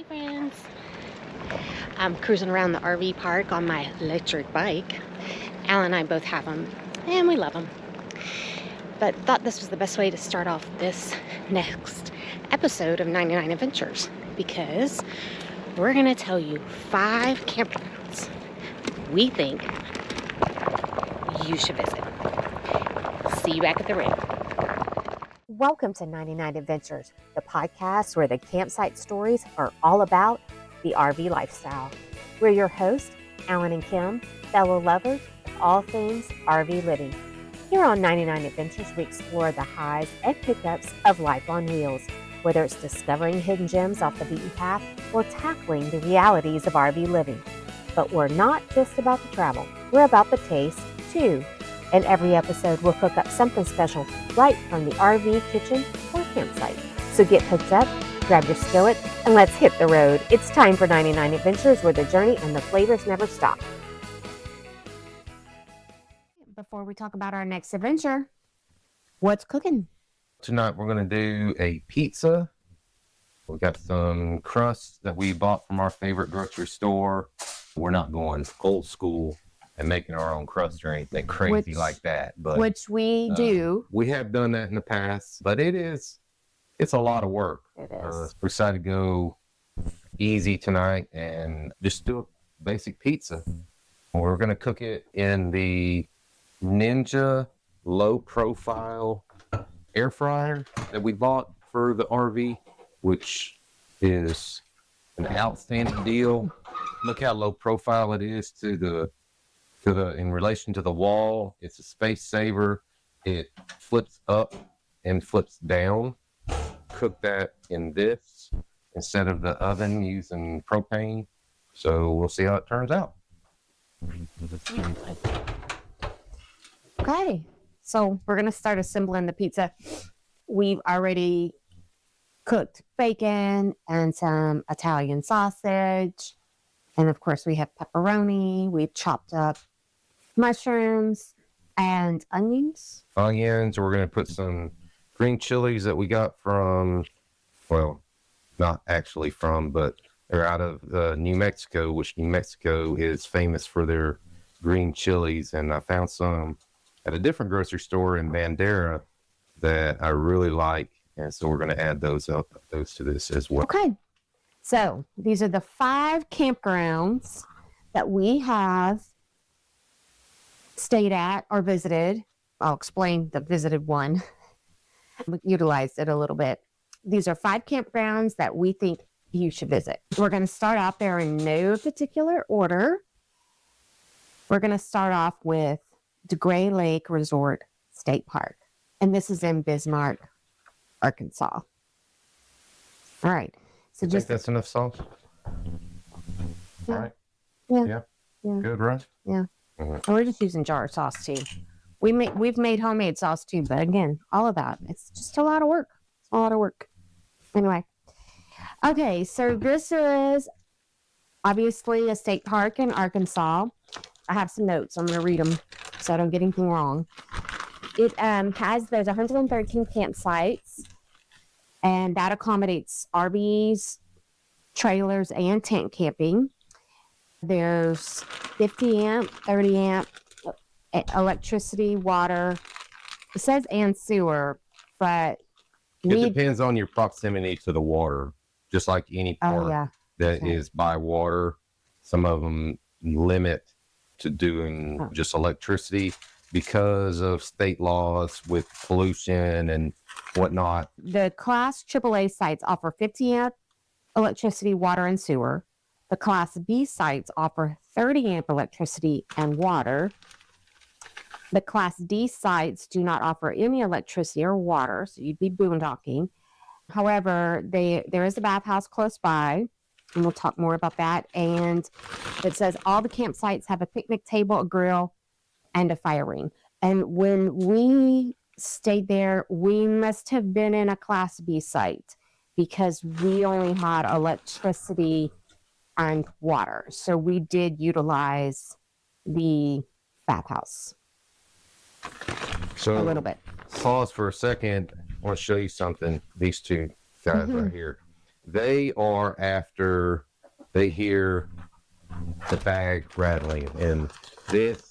Hi friends. I'm cruising around the RV park on my electric bike. Al and I both have them and we love them. But thought this was the best way to start off this next episode of 99 Adventures because we're going to tell you 5 campgrounds we think you should visit. See you back at the rig. Welcome to 99 Adventures, the podcast where the campsite stories are all about the RV lifestyle. We're your hosts, Alan and Kim, fellow lovers of all things RV living. Here on 99 Adventures, we explore the highs and pickups of life on wheels, whether it's discovering hidden gems off the beaten path or tackling the realities of RV living. But we're not just about the travel, we're about the taste too. In every episode, we'll cook up something special right from the RV kitchen or campsite. So get hooked up, grab your skillet, and let's hit the road. It's time for 99 Adventures, where the journey and the flavors never stop. Before we talk about our next adventure, what's cooking? Tonight we're going to do a pizza. We got some crust that we bought from our favorite grocery store. We're not going old school and making our own crust or anything crazy like that. But which we do. We have done that in the past, but it's a lot of work. It is. We decided to go easy tonight and just do a basic pizza. We're going to cook it in the Ninja low profile air fryer that we bought for the RV, which is an outstanding deal. Look how low profile it is in relation to the wall. It's a space saver. It flips up and flips down. Cook that in this instead of the oven using propane. So we'll see how it turns out. Okay, so we're going to start assembling the pizza. We've already cooked bacon and some Italian sausage. And of course, we have pepperoni. We've chopped up mushrooms and onions. We're going to put some green chilies that we got from, well, not actually from, but they're out of New Mexico, which New Mexico is famous for their green chilies. And I found some at a different grocery store in Bandera that I really like. And so we're going to add those to this as well. Okay. So these are the 5 campgrounds that we have stayed at or visited. I'll explain the visited one. We utilized it a little bit. These are 5 campgrounds that we think you should visit. We're going to start out there in no particular order. We're going to start off with DeGray Lake Resort State Park. And this is in Bismarck, Arkansas. All right. So I think that's enough sauce. Yeah. All right. Yeah. Good, right? Yeah. Mm-hmm. And we're just using jar sauce too. We've made homemade sauce too, but again, all of that, it's just a lot of work. It's a lot of work. Anyway. Okay, so this is obviously a state park in Arkansas. I have some notes. I'm going to read them so I don't get anything wrong. There's 113 campsites, and that accommodates RVs, trailers, and tent camping. There's 50 amp, 30 amp electricity, water. It says and sewer, but It depends on your proximity to the water, just like any park that is by water. Some of them limit to doing just electricity because of state laws with pollution and whatnot. The Class AAA sites offer 50 amp electricity, water, and sewer. The Class B sites offer 30 amp electricity and water. The Class D sites do not offer any electricity or water, so you'd be boondocking. However, there is a bathhouse close by, and we'll talk more about that. And it says all the campsites have a picnic table, a grill, and a fire ring. And when we stayed there, we must have been in a Class B site because we only had electricity and water. So we did utilize the bathhouse. So a little bit. Pause for a second. I want to show you something. These two guys right here. They are after they hear the bag rattling. And this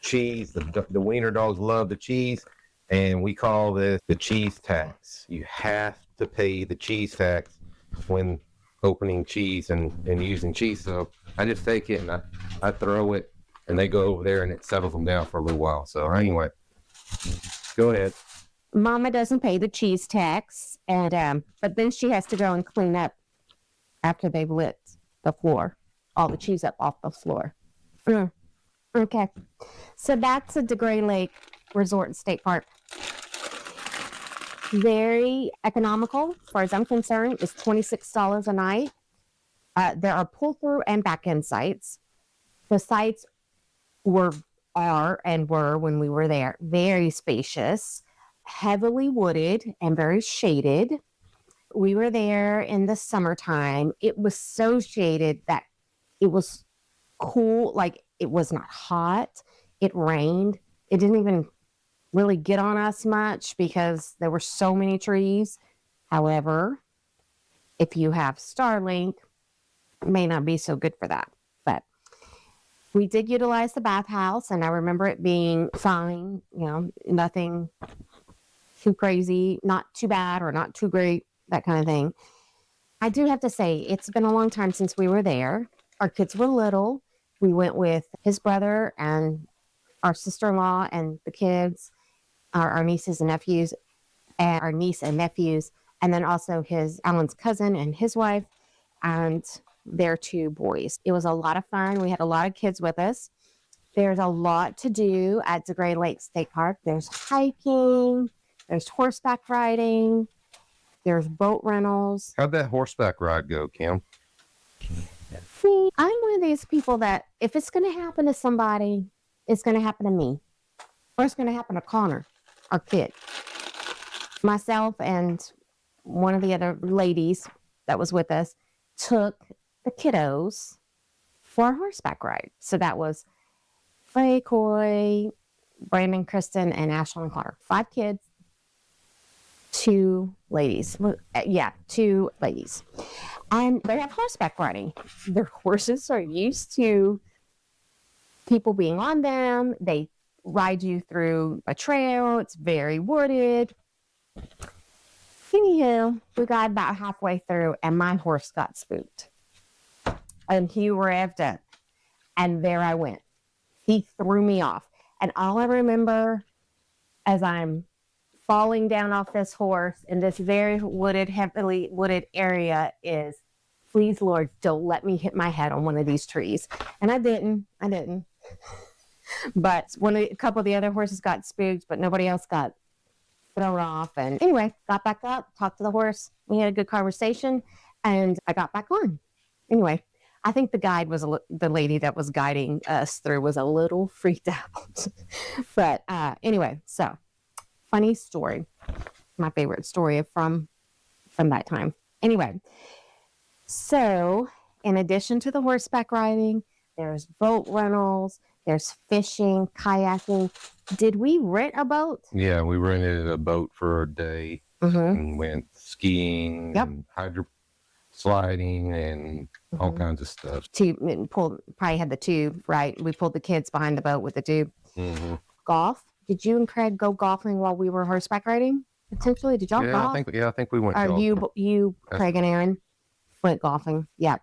cheese, the wiener dogs love the cheese, and we call this the cheese tax. You have to pay the cheese tax when opening cheese and using cheese. So I just take it and I throw it, and they go over there and it settles them down for a little while. So anyway, go ahead. Mama doesn't pay the cheese tax, and but then she has to go and clean up after they've lit the floor, all the cheese up off the floor. Okay, so that's the DeGray Lake Resort and State Park. Very economical, as far as I'm concerned. It's $26 a night. There are pull-through and back-end sites. The sites were when we were there, very spacious, heavily wooded, and very shaded. We were there in the summertime. It was so shaded that it was cool. Like, it was not hot. It rained. It didn't even really get on us much because there were so many trees. However, if you have Starlink, it may not be so good for that. But we did utilize the bathhouse, and I remember it being fine, nothing too crazy, not too bad or not too great, that kind of thing. I do have to say, it's been a long time since we were there. Our kids were little. We went with his brother and our sister-in-law and the kids, our nieces and nephews, and our niece and nephews, and then also Alan's cousin and his wife and their two boys. It was a lot of fun. We had a lot of kids with us. There's a lot to do at DeGray Lake State Park. There's hiking, there's horseback riding, there's boat rentals. How'd that horseback ride go, Kim? See, I'm one of these people that if it's going to happen to somebody, it's going to happen to me. Or it's going to happen to Connor, our kid. Myself and one of the other ladies that was with us took the kiddos for a horseback ride. So that was Faye, Coy, Brandon, Kristen, and Ashley and Connor. 5 kids, 2 ladies. Yeah, 2 ladies. And they have horseback riding. Their horses are used to people being on them. They ride you through a trail. It's very wooded. Anywho, we got about halfway through and my horse got spooked. And he revved up. And there I went. He threw me off. And all I remember as I'm falling down off this horse in this very wooded, heavily wooded area is, please, Lord, don't let me hit my head on one of these trees. And I didn't. But a couple of the other horses got spooked, but nobody else got thrown off. And anyway, got back up, talked to the horse. We had a good conversation, and I got back on. Anyway, I think the guide was the lady that was guiding us through was a little freaked out. But anyway, so funny story. My favorite story from that time. Anyway, so in addition to the horseback riding, there's boat rentals, there's fishing, kayaking. Did we rent a boat? Yeah, we rented a boat for a day and went skiing and hydro sliding and all kinds of stuff. Probably had the tube, right? We pulled the kids behind the boat with the tube. Golf. Did you and Craig go golfing while we were horseback riding? Potentially, did y'all golf? I think we went. You, Craig, and Aaron went golfing. Yeah.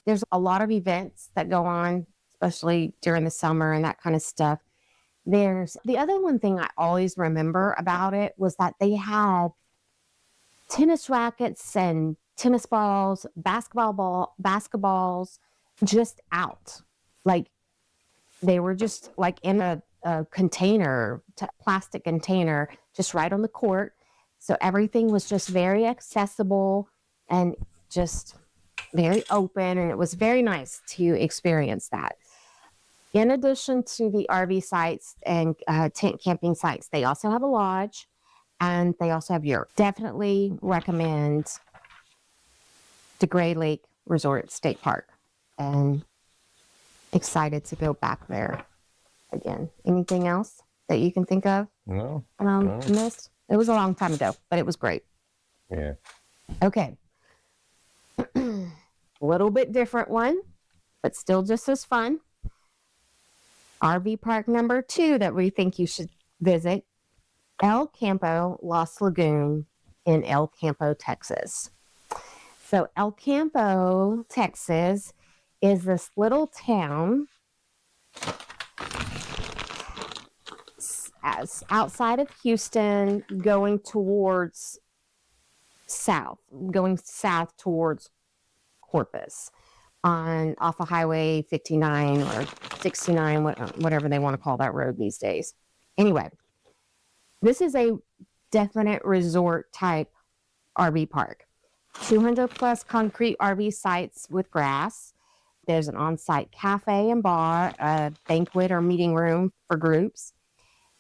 There's a lot of events that go on, especially during the summer and that kind of stuff. There's the other one thing I always remember about it was that they had tennis rackets and tennis balls, basketballs just out. Like they were just like in a container, plastic container, just right on the court. So everything was just very accessible and just very open. And it was very nice to experience that. In addition to the RV sites and tent camping sites, they also have a lodge and they also have yurt. Definitely recommend DeGray Lake Resort State Park, and excited to go back there again. Anything else that you can think of? No. Missed? It was a long time ago, but it was great. Yeah. Okay. A little bit different one, but still just as fun. RV park number 2 that we think you should visit, El Campo Los Lagoon in El Campo, Texas. So El Campo, Texas is this little town outside of Houston, going south towards Corpus off of Highway 59 or 69, whatever they want to call that road these days. Anyway, this is a definite resort type RV park. 200 plus concrete RV sites with grass. There's an on-site cafe and bar, a banquet or meeting room for groups.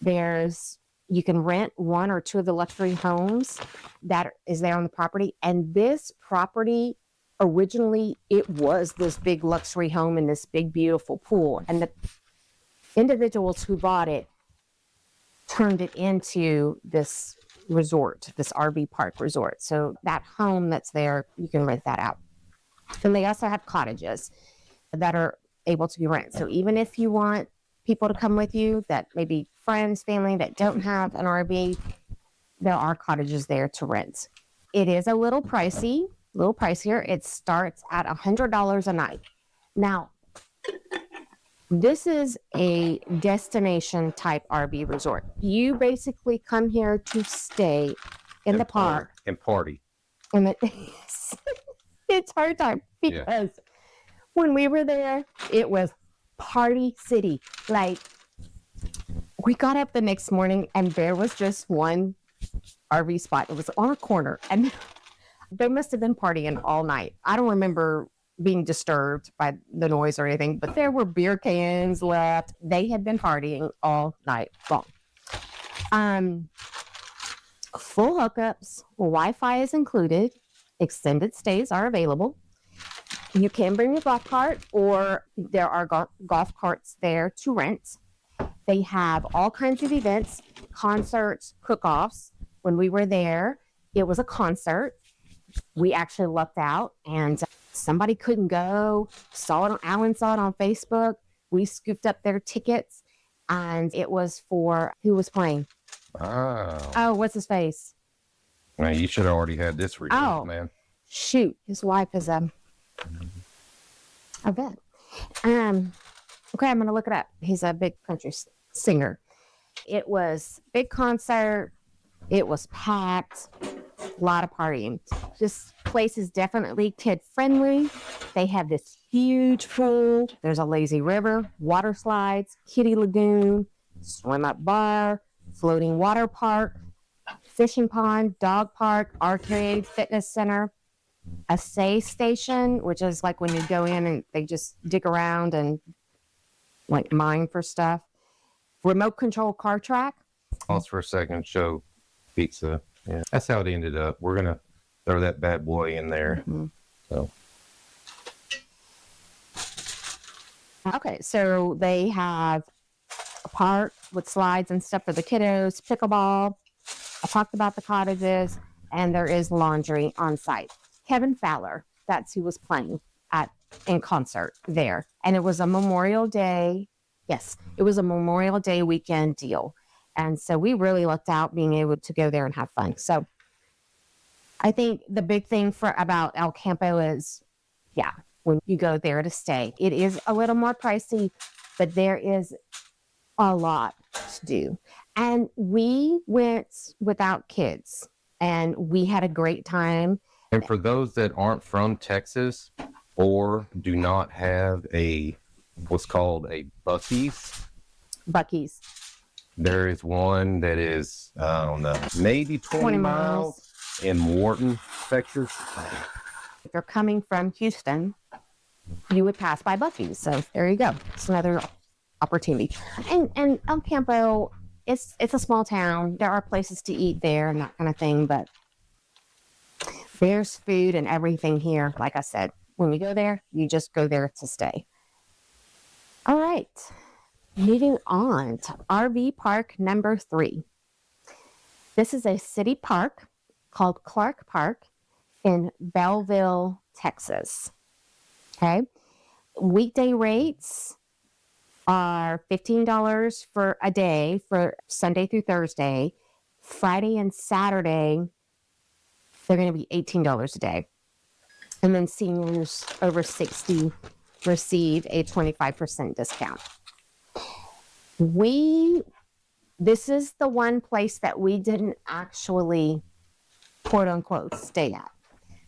You can rent 1 or 2 of the luxury homes that is there on the property. And this property, originally, it was this big luxury home and this big, beautiful pool. And the individuals who bought it turned it into this resort, this RV park resort. So that home that's there, you can rent that out. And they also have cottages that are able to be rented. So even if you want people to come with you, that maybe friends, family that don't have an RV, there are cottages there to rent. It is a little pricier. It starts at $100 a night. Now, this is a destination type RV resort. You basically come here to stay in the park and party. And it's hard time because when we were there, it was party city. Like, we got up the next morning and there was just one RV spot. It was on a corner and they must have been partying all night. I don't remember being disturbed by the noise or anything, but there were beer cans left. They had been partying all night long. Full hookups, Wi-Fi is included, extended stays are available. You can bring your golf cart, or there are golf carts there to rent. They have all kinds of events, concerts, cook-offs. When we were there, it was a concert. We actually lucked out and somebody couldn't go. Alan saw it on Facebook. We scooped up their tickets and it was for, who was playing? Oh, what's his face? Man, you should have already had this reserved, man. Shoot, his wife is a vet. Okay, I'm gonna look it up. He's a big country singer. It was big concert. It was packed. A lot of partying. This place is definitely kid friendly. They have this huge pool. There's a lazy river, water slides, kiddie lagoon, swim up bar, floating water park, fishing pond, dog park, arcade, fitness center, a say station, which is like when you go in and they just dig around and like mine for stuff. Remote control car track. Pause for a second, show pizza. Yeah, that's how it ended up. We're going to throw that bad boy in there. Mm-hmm. So. Okay, so they have a park with slides and stuff for the kiddos, pickleball. I talked about the cottages, and there is laundry on site. Kevin Fowler, that's who was playing in concert there. And it was a Memorial Day. Yes, it was a Memorial Day weekend deal. And so we really lucked out being able to go there and have fun. So I think the big thing about El Campo is, when you go there to stay, it is a little more pricey, but there is a lot to do. And we went without kids and we had a great time. And for those that aren't from Texas or do not have what's called a Buc-ee's. There is one that is, I don't know, maybe 20 miles in Morton, Texas. If you're coming from Houston, you would pass by Buc-ee's. So there you go. It's another opportunity. And El Campo, it's a small town. There are places to eat there and that kind of thing, but there's food and everything here. Like I said, when we go there, you just go there to stay. All right. Moving on to RV park number 3. This is a city park called Clark Park in Belleville, Texas. Okay. Weekday rates are $15 for a day for Sunday through Thursday. Friday and Saturday, they're going to be $18 a day. And then seniors over 60 receive a 25% discount. This is the one place that we didn't actually, quote unquote, stay at.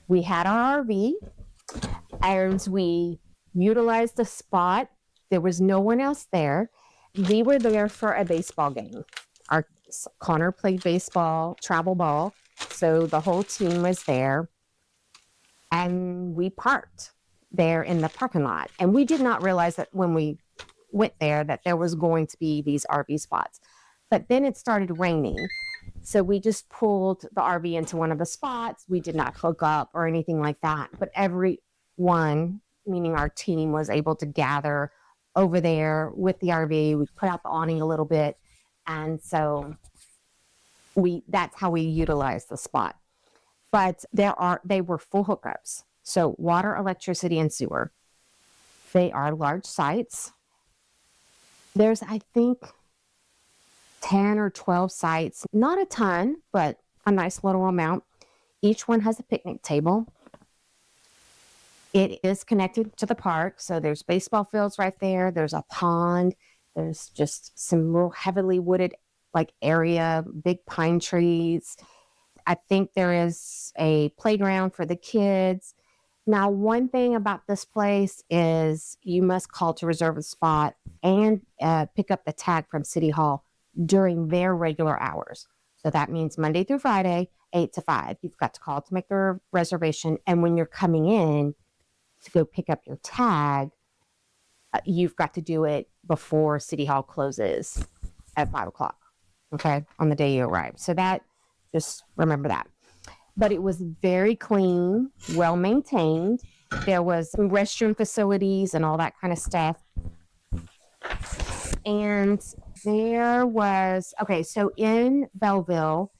We had our RV and we utilized the spot. There was no one else there. We were there for a baseball game. Connor played baseball, travel ball. So the whole team was there. And we parked there in the parking lot. And we did not realize that when we went there that there was going to be these RV spots. But then it started raining. So we just pulled the RV into one of the spots. We did not hook up or anything like that. But everyone, meaning our team, was able to gather over there with the RV. We put out the awning a little bit. And so that's how we utilized the spot. But they were full hookups. So water, electricity, and sewer. They are large sites. There's, I think, 10 or 12 sites. Not a ton, but a nice little amount. Each one has a picnic table. It is connected to the park. So there's baseball fields right there. There's a pond. There's just some real heavily wooded area, big pine trees. I think there is a playground for the kids. Now, one thing about this place is you must call to reserve a spot and pick up the tag from City Hall during their regular hours. So that means Monday through Friday, 8 to 5. You've got to call to make the reservation. And when you're coming in to go pick up your tag, you've got to do it before City Hall closes at 5 o'clock, okay, on the day you arrive. So just remember that. But it was very clean, well maintained. There was restroom facilities and all that kind of stuff. And there was, so in Belleville,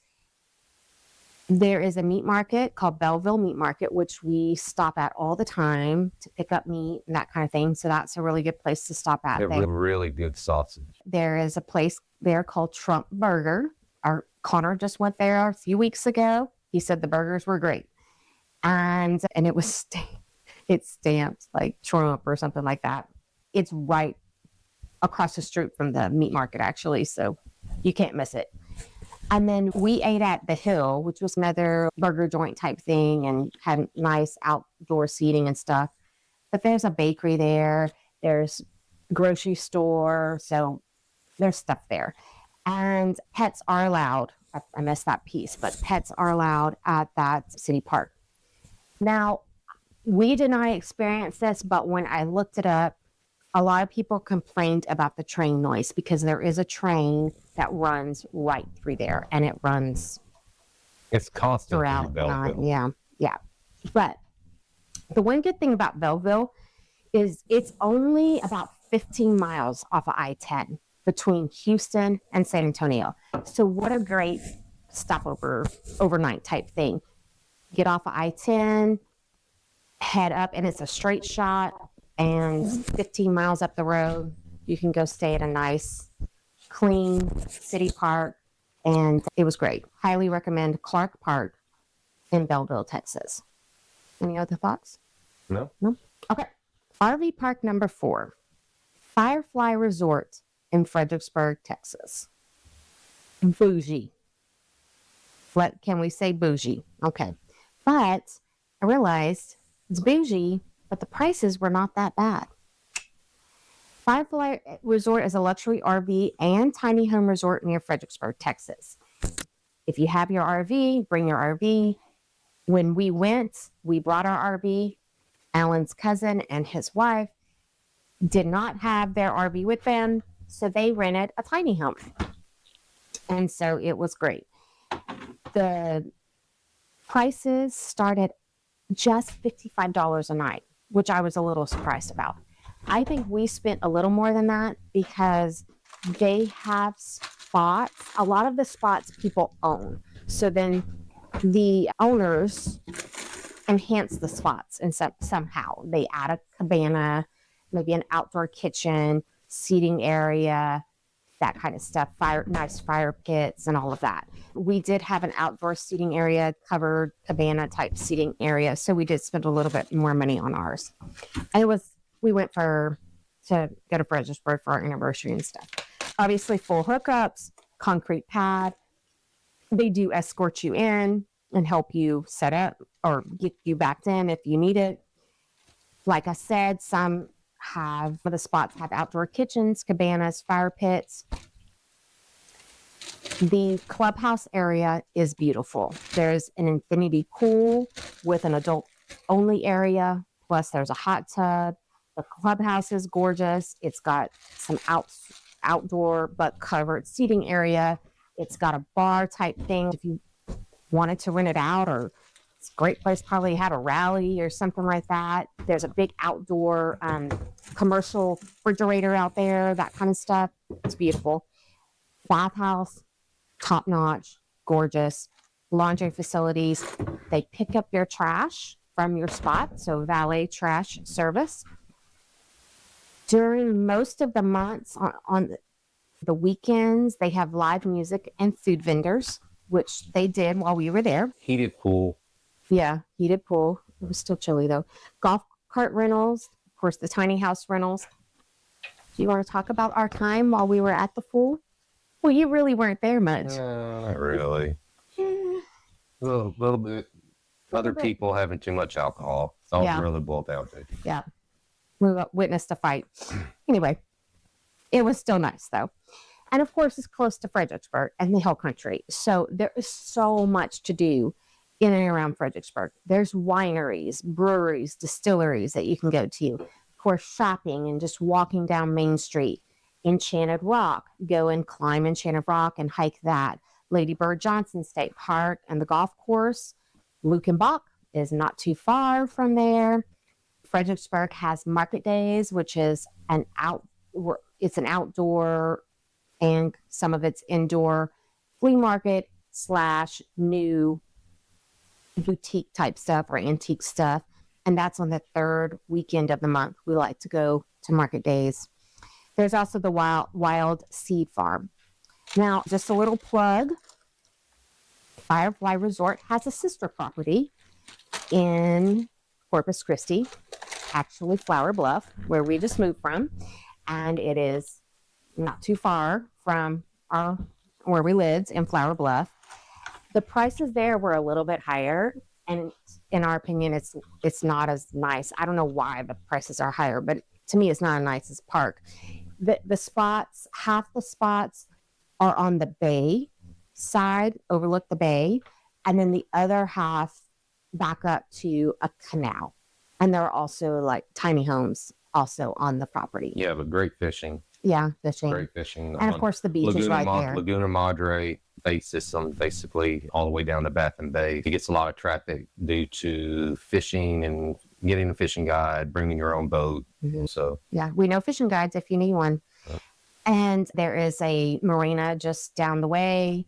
there is a meat market called Belleville Meat Market, which we stop at all the time to pick up meat and that kind of thing. So that's a really good place to stop at. They have really good sausage. There is a place there called Trump Burger. Our Connor just went there a few weeks ago. He said the burgers were great. And it was it's stamped like Trump or something like that. It's right across the street from the meat market, actually. So you can't miss it. And then we ate at The Hill, which was another burger joint type thing and had nice outdoor seating and stuff. But there's a bakery there. There's a grocery store. So there's stuff there. And pets are allowed. I missed that piece, but pets are allowed at that city park. Now, we did not experience this, but when I looked it up, a lot of people complained about the train noise because there is a train that runs right through there, and it runs. It's constant throughout the night. Yeah. But the one good thing about Belleville is it's only about 15 miles off of I-10 between Houston and San Antonio. So what a great stopover, overnight type thing. Get off of I-10, head up, and it's a straight shot. And 15 miles up the road, you can go stay at a nice, clean city park. And it was great. Highly recommend Clark Park in Belleville, Texas. Any other thoughts? No. Okay. RV park number 4, Firefly Resort in Fredericksburg, Texas. Bougie. Can we say bougie? Okay. But I realized it's bougie, but the prices were not that bad. Firefly Resort is a luxury RV and tiny home resort near Fredericksburg, Texas. If you have your RV, bring your RV. When we went, we brought our RV. Alan's cousin and his wife did not have their RV with them, so they rented a tiny home. And so it was great. The prices started just $55 a night, which I was a little surprised about. I think we spent a little more than that because they have spots. A lot of the spots people own. So then the owners enhance the spots and somehow. They add a cabana, maybe an outdoor kitchen, seating area, that kind of stuff, nice fire pits and all of that. We did have an outdoor seating area, covered cabana type seating area. So we did spend a little bit more money on ours. And we went to go to Fredericksburg for our anniversary and stuff. Obviously full hookups, concrete pad. They do escort you in and help you set up or get you back in if you need it. Like I said, some of the spots have outdoor kitchens, cabanas, fire pits. The clubhouse area is beautiful. There's an infinity pool with an adult only area. Plus there's a hot tub. The clubhouse is gorgeous. It's got some outdoor but covered seating area. It's got a bar type thing if you wanted to rent it out, or it's a great place, probably had a rally or something like that. There's a big outdoor commercial refrigerator out there, that kind of stuff. It's beautiful. Bathhouse, top notch, gorgeous. Laundry facilities. They pick up your trash from your spot, so valet trash service. During most of the months on the weekends, they have live music and food vendors, which they did while we were there. Heated pool. Yeah, heated pool. It was still chilly though. Golf cart rentals, of course, the tiny house rentals. Do you want to talk about our time while we were at the pool? Well, you really weren't there much. No, not really. A little bit. Other people having too much alcohol. That's all it really boiled down to. Yeah. We witnessed a fight. Anyway, it was still nice though. And of course, it's close to Fredericksburg and the Hill Country. So there is so much to do in and around Fredericksburg. There's wineries, breweries, distilleries that you can go to. Of course, shopping and just walking down Main Street. Enchanted Rock, go and climb Enchanted Rock and hike that. Lady Bird Johnson State Park and the golf course. Lukenbach is not too far from there. Fredericksburg has market days, which is it's an outdoor and some of it's indoor flea market / new boutique type stuff or antique stuff. And that's on the third weekend of the month. We like to go to market days. There's also the Wild Seed Farm. Now, just a little plug. Firefly Resort has a sister property in Corpus Christi, actually Flower Bluff, where we just moved from. And it is not too far from where we lived in Flower Bluff. The prices there were a little bit higher, and in our opinion, it's not as nice. I don't know why the prices are higher, but to me, it's not as nice as park. The spots, half the spots are on the bay side, overlook the bay, and then the other half back up to a canal. And there are also like tiny homes also on the property. Yeah, but great fishing. Yeah, fishing. Great fishing. And of course, the beach is right there. Laguna Madre bay system, basically all the way down to Baffin Bay. It gets a lot of traffic due to fishing and getting a fishing guide, bringing your own boat. Mm-hmm. So yeah, we know fishing guides if you need one. Yep. And there is a marina just down the way,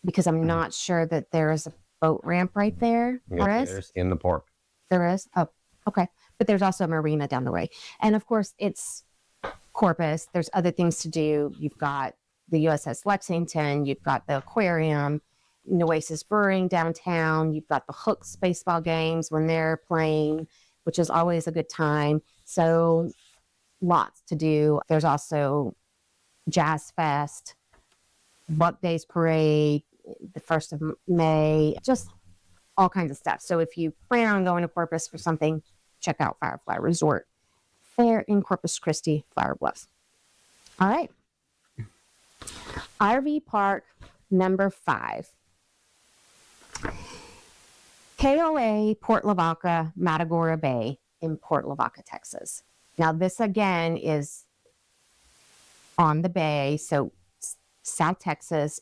because I'm not sure that there is a boat ramp right there. Yeah, there's in the park. There is? Oh, okay. But there's also a marina down the way. And of course, it's Corpus. There's other things to do. You've got the USS Lexington. You've got the aquarium, Nueces Brewing downtown. You've got the Hooks baseball games when they're playing, which is always a good time. So lots to do. There's also Jazz Fest, Buck Days Parade, the 1st of May, just all kinds of stuff. So if you plan on going to Corpus for something, check out Firefly Resort there in Corpus Christi, Flower Bluff. All right. RV Park number 5. KOA Port Lavaca, Matagorda Bay in Port Lavaca, Texas. Now this again is on the bay, so South Texas,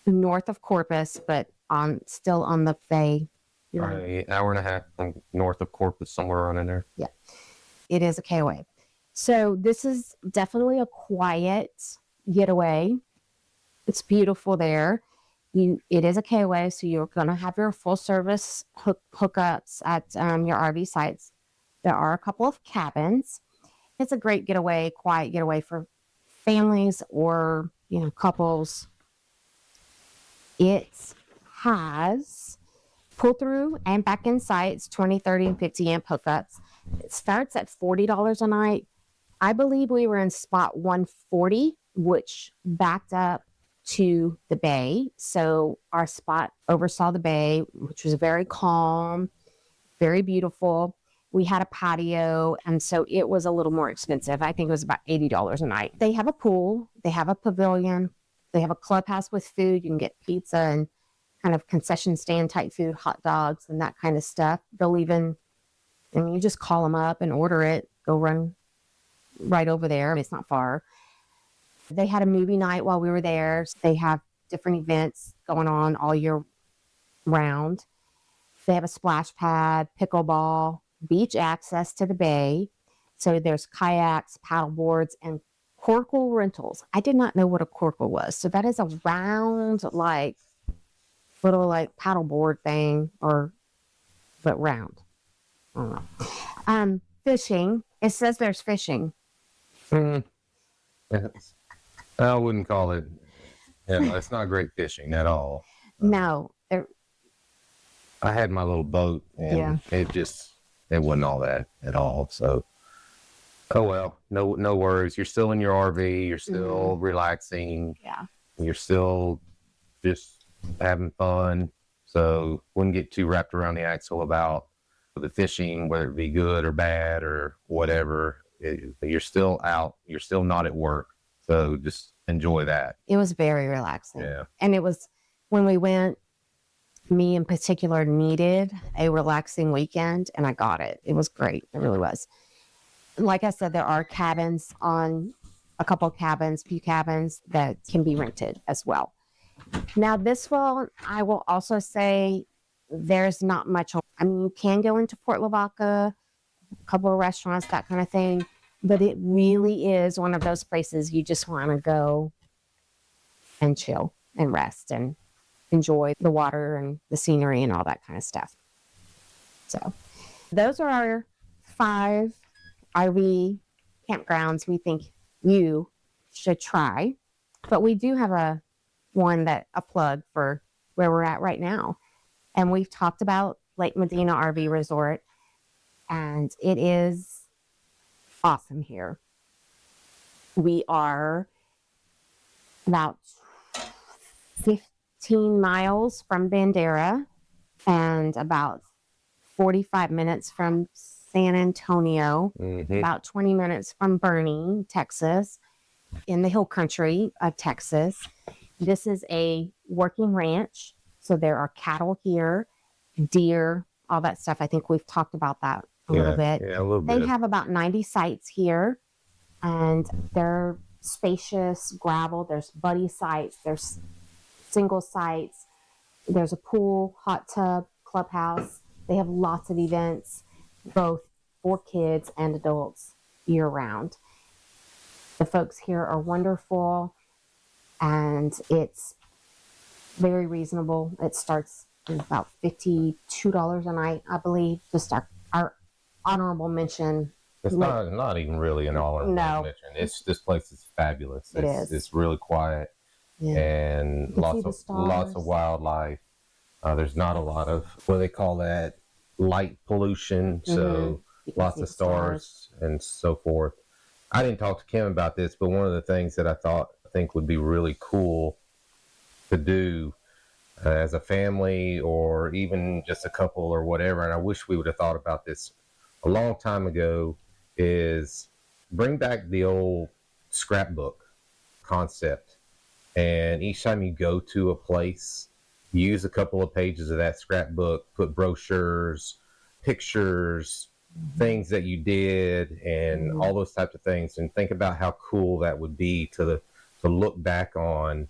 north of Corpus, but still on the bay. An hour and a half north of Corpus, somewhere around in there. Yeah, it is a KOA. So this is definitely a quiet getaway. It's beautiful there. It is a KOA, so you're going to have your full service hookups at your RV sites. There are a couple of cabins. It's a great getaway, quiet getaway for families or, couples. It has pull through and back in sites, 20, 30, and 50 amp hookups. It starts at $40 a night. I believe we were in spot 140, which backed up to the bay. So our spot oversaw the bay, which was very calm, very beautiful. We had a patio, and so it was a little more expensive. I think it was about $80 a night. They have a pool, they have a pavilion, they have a clubhouse with food. You can get pizza and kind of concession stand type food, hot dogs and that kind of stuff. They'll even, you just call them up and order it, go run right over there. It's not far. They had a movie night while we were there. They have different events going on all year round. They have a splash pad, pickleball, beach access to the bay. So there's kayaks, paddle boards, and corkle rentals. I did not know what a corkle was. So that is a round, little paddle board thing, but round. I don't know. Fishing. It says there's fishing. Yes. I wouldn't call it. It's not great fishing at all. No. I had my little boat, and it wasn't all that at all. So, oh well, no worries. You're still in your RV. You're still relaxing. Yeah. You're still just having fun. So, wouldn't get too wrapped around the axle about the fishing, whether it be good or bad or whatever. You're still out. You're still not at work. So just enjoy that. It was very relaxing. Yeah. And it was, when we went, me in particular needed a relaxing weekend, and I got it. It was great. It really was. Like I said, there are cabins few cabins that can be rented as well. Now this one, I will also say there's not much. You can go into Port Lavaca, a couple of restaurants, that kind of thing. But it really is one of those places you just want to go and chill and rest and enjoy the water and the scenery and all that kind of stuff. So those are our 5 RV campgrounds we think you should try. But we do have a plug for where we're at right now. And we've talked about Lake Medina RV Resort, and it is awesome here. We are about 15 miles from Bandera and about 45 minutes from San Antonio, about 20 minutes from Boerne, Texas, in the hill country of Texas. This is a working ranch, so there are cattle here, deer, all that stuff. I think we've talked about that a little bit. Yeah, a little bit. They have about 90 sites here, and they're spacious, gravel. There's buddy sites, there's single sites, there's a pool, hot tub, clubhouse. They have lots of events, both for kids and adults, year round. The folks here are wonderful, and it's very reasonable. It starts at about $52 a night, I believe. Just our honorable mention. It's not even really an honorable mention. This place is fabulous. It's really quiet, and lots of wildlife. There's not a lot of what do they call that, light pollution. So lots of stars and so forth. I didn't talk to Kim about this, but one of the things that I think would be really cool to do as a family or even just a couple or whatever, and I wish we would have thought about this a long time ago, is bring back the old scrapbook concept. And each time you go to a place, use a couple of pages of that scrapbook, put brochures, pictures, things that you did, and all those types of things, and think about how cool that would be to look back on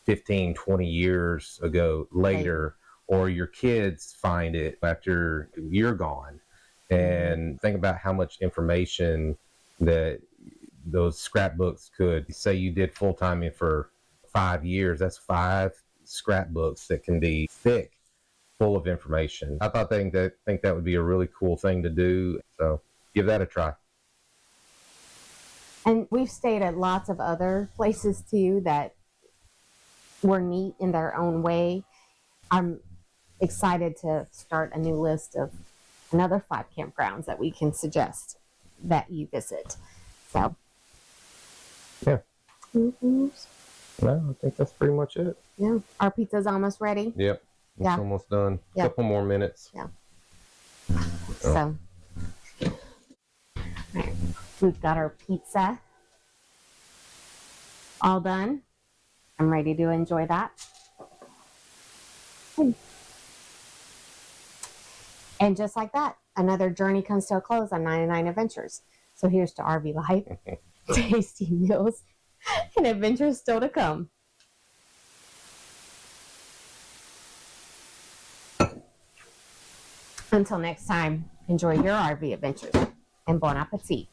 15, 20 years ago later, or your kids find it after you're gone, and think about how much information that those scrapbooks could say. You did full-time for 5 years, that's 5 scrapbooks that can be thick, full of information. I thought think that would be a really cool thing to do. So give that a try. And we've stayed at lots of other places too that were neat in their own way. I'm excited to start a new list of another 5 campgrounds that we can suggest that you visit. So, Yeah. Mm-hmm. No, I think that's pretty much it. Yeah. Our pizza's almost ready. Yep. It's Yeah. almost done. Yeah. Couple more minutes. Yeah. So, right. We've got our pizza all done. I'm ready to enjoy that. And just like that, another journey comes to a close on 99 Adventures. So here's to RV life, tasty meals, and adventures still to come. Until next time, enjoy your RV adventures and bon appetit.